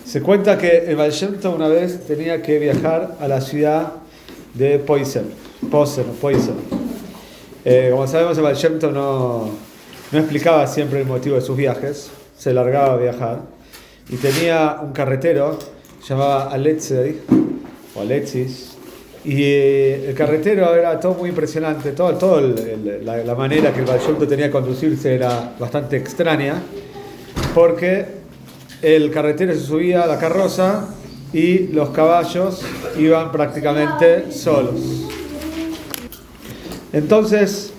Se cuenta que el Baal Shem Tov una vez tenía que viajar a la ciudad de Posen. Como sabemos, el Baal Shem Tov no explicaba siempre el motivo de sus viajes, se largaba a viajar y tenía un carretero llamado Aletzei o Aletzis, y el carretero era todo muy impresionante, la manera que el Baal Shem Tov tenía de conducirse era bastante extraña, porque el carretero se subía a la carroza y los caballos iban prácticamente solos. Entonces,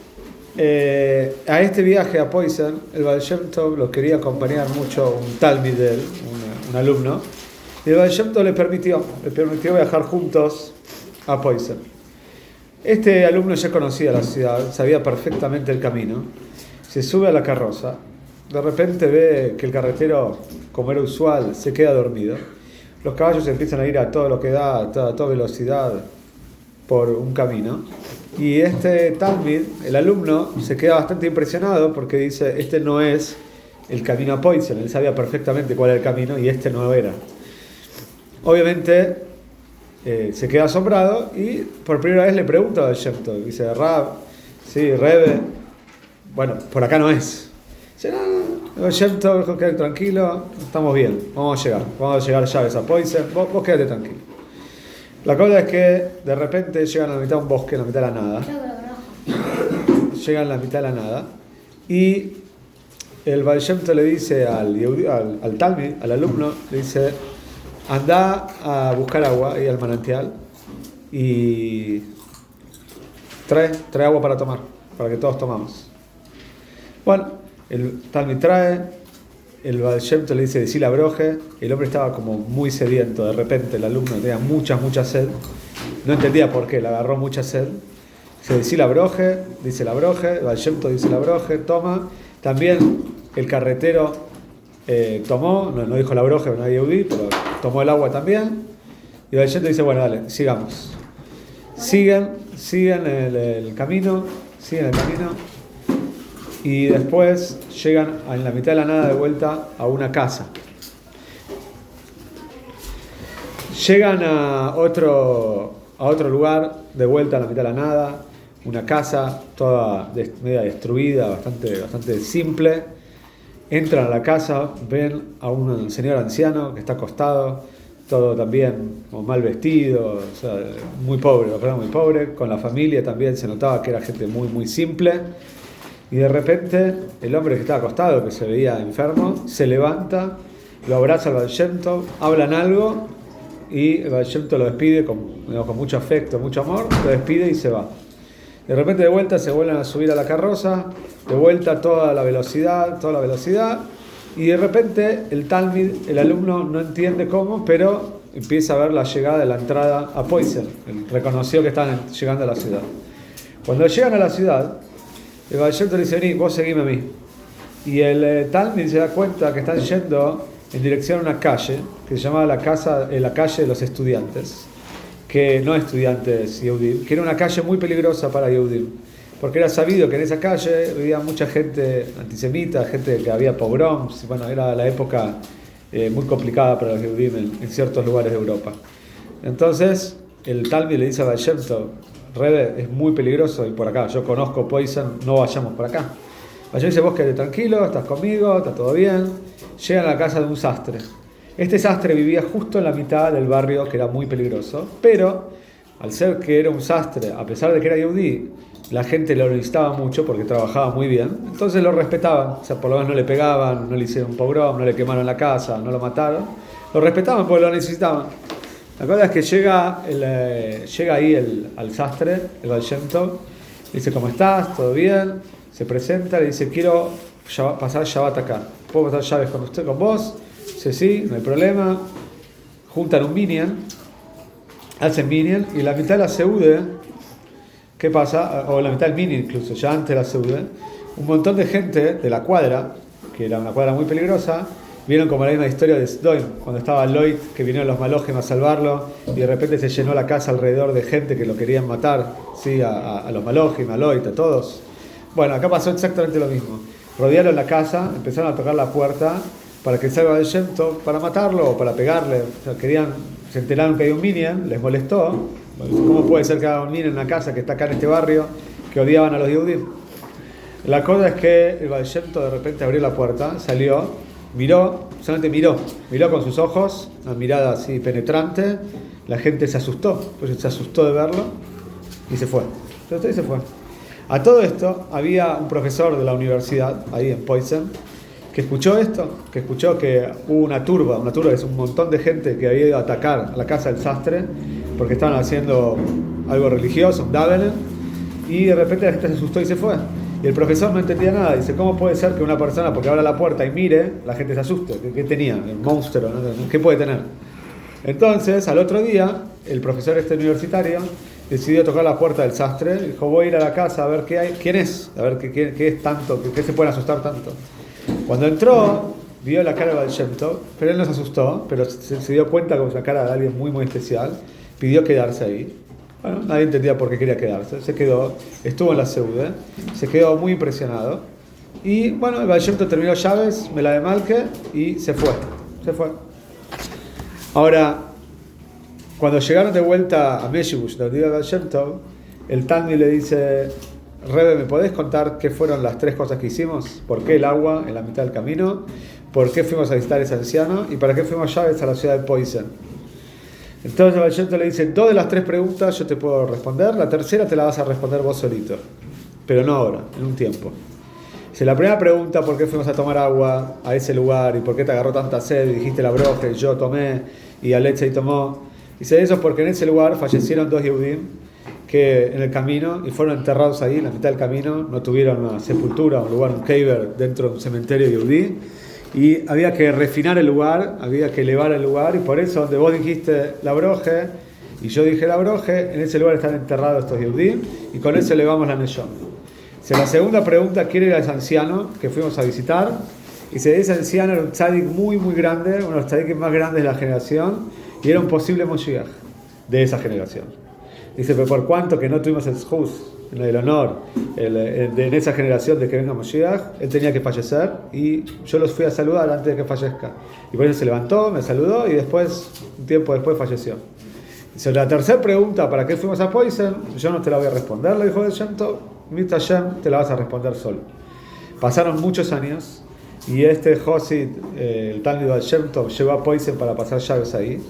a este viaje a Posen, el Baal Shem Tov lo quería acompañar mucho un talmid de él, un alumno, y el Baal Shem Tov le permitió viajar juntos a Posen. Este alumno ya conocía la ciudad, sabía perfectamente el camino, se sube a la carroza, de repente ve que el carretero, como era usual, se queda dormido. Los caballos empiezan a ir a todo lo que da, a toda velocidad por un camino. Y este talmid, el alumno, se queda bastante impresionado porque dice, este no es el camino a Posen. Él sabía perfectamente cuál era el camino y este no era. Obviamente se queda asombrado y por primera vez le pregunta al Shem Tov. Dice, Rab, sí, Rebe, bueno, por acá no es. Dice, no, el Shem Tov dijo, quédate tranquilo, estamos bien, vamos a llegar llaves a Posen, vos quédate tranquilo. La cosa es que de repente llegan a la mitad de un bosque, a la mitad de la nada. Llegan a la mitad de la nada y el Baal Shem Tov le dice al talmid, al alumno, le dice, anda a buscar agua y al manantial y trae agua para tomar, para que todos tomamos. Bueno, el talmid trae, el Baal Shem Tov le dice, decí la broje, el hombre estaba como muy sediento, de repente el alumno tenía mucha sed, no entendía por qué, le agarró mucha sed, se decí la broje, dice la broje, el Baal Shem Tov dice la broje, toma, también el carretero tomó, no dijo la broje, no hay Yehudí, pero tomó el agua también, y el Baal Shem Tov dice, bueno, dale, sigamos. Siguen el camino, y después llegan en la mitad de la nada de vuelta a una casa. Llegan a otro lugar de vuelta a la mitad de la nada, una casa toda media destruida, bastante simple. Entran a la casa, ven a un señor anciano que está acostado, todo también como mal vestido, o sea, muy pobre, con la familia también se notaba que era gente muy simple. Y de repente el hombre que estaba acostado, que se veía enfermo, se levanta, lo abraza al Baal Shem Tov, hablan algo y el Baal Shem Tov lo despide con mucho afecto, mucho amor, lo despide y se va. De repente de vuelta se vuelven a subir a la carroza, de vuelta toda la velocidad, y de repente el talmid, el alumno, no entiende cómo, pero empieza a ver la llegada de la entrada a Posen. Él reconoció que estaban llegando a la ciudad. Cuando llegan a la ciudad, el Baal Shem Tov le dice, vení, vos seguime a mí. Y el talmid se da cuenta que están yendo en dirección a una calle que se llamaba la calle de los estudiantes, que no estudiantes Yehudim, que era una calle muy peligrosa para Yehudim, porque era sabido que en esa calle vivía mucha gente antisemita, gente que había pogroms, bueno, era la época muy complicada para los Yehudim en ciertos lugares de Europa. Entonces, el talmid le dice a Baal Shem Tov, Rebe, es muy peligroso ir por acá, yo conozco Posen, no vayamos por acá. Baal Shem dice, vos quedate tranquilo, estás conmigo, está todo bien. Llegan a la casa de un sastre. Este sastre vivía justo en la mitad del barrio que era muy peligroso, pero al ser que era un sastre, a pesar de que era Yehudí, la gente lo necesitaba mucho porque trabajaba muy bien, entonces lo respetaban, o sea, por lo menos no le pegaban, no le hicieron un pogrom, no le quemaron la casa, no lo mataron, lo respetaban porque lo necesitaban. La cosa es que llega ahí al sastre, el Baal Shem Tov, dice, ¿cómo estás? ¿Todo bien? Se presenta, le dice, quiero pasar Shabbat acá. ¿Puedo pasar llaves con vos? Dice, sí, no hay problema. Juntan un minyan, hacen minyan, y la mitad de la seude, ¿qué pasa? O la mitad del minyan incluso, ya antes de la seude, un montón de gente de la cuadra, que era una cuadra muy peligrosa, vieron como la misma historia de Sdoim, cuando estaba Loit, que vinieron los malojim a salvarlo, y de repente se llenó la casa alrededor de gente que lo querían matar, ¿sí? a los malojim, a Loit, a todos. Bueno, acá pasó exactamente lo mismo. Rodearon la casa, empezaron a tocar la puerta, para que salga del Shem Tov, para matarlo o para pegarle. O sea, se enteraron que hay un minion, les molestó. ¿Cómo puede ser que haya un minion en una casa que está acá en este barrio, que odiaban a los Yehudim? La cosa es que el Baal Shem Tov de repente abrió la puerta, salió, solamente miró con sus ojos, una mirada así penetrante. La gente se asustó, pues se asustó de verlo y se fue. Entonces se fue. A todo esto había un profesor de la universidad, ahí en Poisen, que escuchó esto, que escuchó que hubo una turba es un montón de gente que había ido a atacar a la casa del sastre porque estaban haciendo algo religioso, un davenen, y de repente la gente se asustó y se fue. Y el profesor no entendía nada. Dice, ¿cómo puede ser que una persona, porque abra la puerta y mire, la gente se asuste? ¿Qué tenía? ¿Un monstruo? ¿Qué puede tener? Entonces, al otro día, el profesor universitario decidió tocar la puerta del sastre. Dijo, voy a ir a la casa a ver qué hay, quién es, a ver qué es tanto, qué se pueden asustar tanto. Cuando entró, vio la cara de Baal Shem Tov, pero él no se asustó, pero se dio cuenta con la cara de alguien muy, muy especial. Pidió quedarse ahí. Bueno, nadie entendía por qué quería quedarse. Se quedó, estuvo en la Seude, se quedó muy impresionado. Y bueno, el Baal Shem Tov terminó llaves, me la de Malke y se fue. Ahora, cuando llegaron de vuelta a Meshibush, donde iba Baal Shem Tov, el Talmid le dice, Rebe, ¿me podés contar qué fueron las 3 cosas que hicimos? ¿Por qué el agua en la mitad del camino? ¿Por qué fuimos a visitar a ese anciano? ¿Y para qué fuimos llaves a la ciudad de Poisen? Entonces Baal Shem Tov le dice, 2 de las 3 preguntas yo te puedo responder, la tercera te la vas a responder vos solito, pero no ahora, en un tiempo. Dice, la primera pregunta, ¿por qué fuimos a tomar agua a ese lugar? ¿Y por qué te agarró tanta sed? Y dijiste la broje, yo tomé, y Alexei tomó. Dice, eso es porque en ese lugar fallecieron 2 Yehudim que en el camino, y fueron enterrados ahí, en la mitad del camino, no tuvieron una sepultura, un lugar, un kever, dentro de un cementerio Yehudí. Y había que refinar el lugar, había que elevar el lugar, y por eso donde vos dijiste la broje y yo dije la broje, en ese lugar están enterrados estos Yehudim, y con eso elevamos la Neshom. La segunda pregunta, ¿quién era ese anciano que fuimos a visitar? Y ese anciano era un tzadik muy, muy grande, uno de los tzadikim más grandes de la generación, y era un posible Moshiach de esa generación. Dice, pero por cuanto que no tuvimos el zhus, el honor, en esa generación de que venga Moshiach, él tenía que fallecer y yo los fui a saludar antes de que fallezca. Y por eso se levantó, me saludó y después, un tiempo después, falleció. Dice, la tercera pregunta, ¿para qué fuimos a Poisen? Yo no te la voy a responder, le dijo el Shem Tov, Mita Shem, te la vas a responder solo. Pasaron muchos años y este Josid, el Talmid Baal Shem Tov, llegó a Poisen para pasar llaves ahí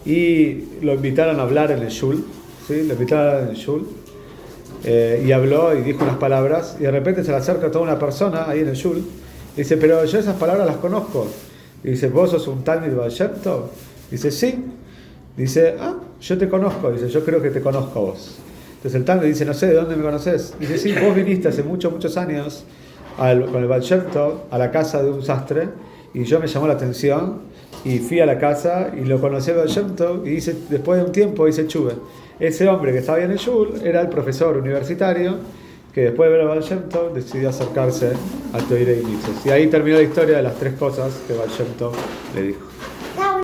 y lo invitaron a hablar en el Shul. ¿Sí? Lo invitaron en el Shul y habló y dijo unas palabras y de repente se le acerca toda una persona ahí en el Shul y dice, pero yo esas palabras las conozco. Y dice, ¿vos sos un Talmid Baal Shem Tov? Dice, sí. Dice, yo te conozco. Dice, yo creo que te conozco a vos. Entonces el Talmid dice, no sé, ¿de dónde me conoces? Dice, sí, vos viniste hace muchos años con el Baal Shem Tov a la casa de un sastre y yo me llamó la atención y fui a la casa y lo conocí al Baal Shem Tov y dice, después de un tiempo hice chuve. Ese hombre que estaba ahí en el Shul era el profesor universitario que después de ver a Baal Shem Tov decidió acercarse a Toirei Mitzvot. Y ahí terminó la historia de las 3 cosas que Baal Shem Tov le dijo.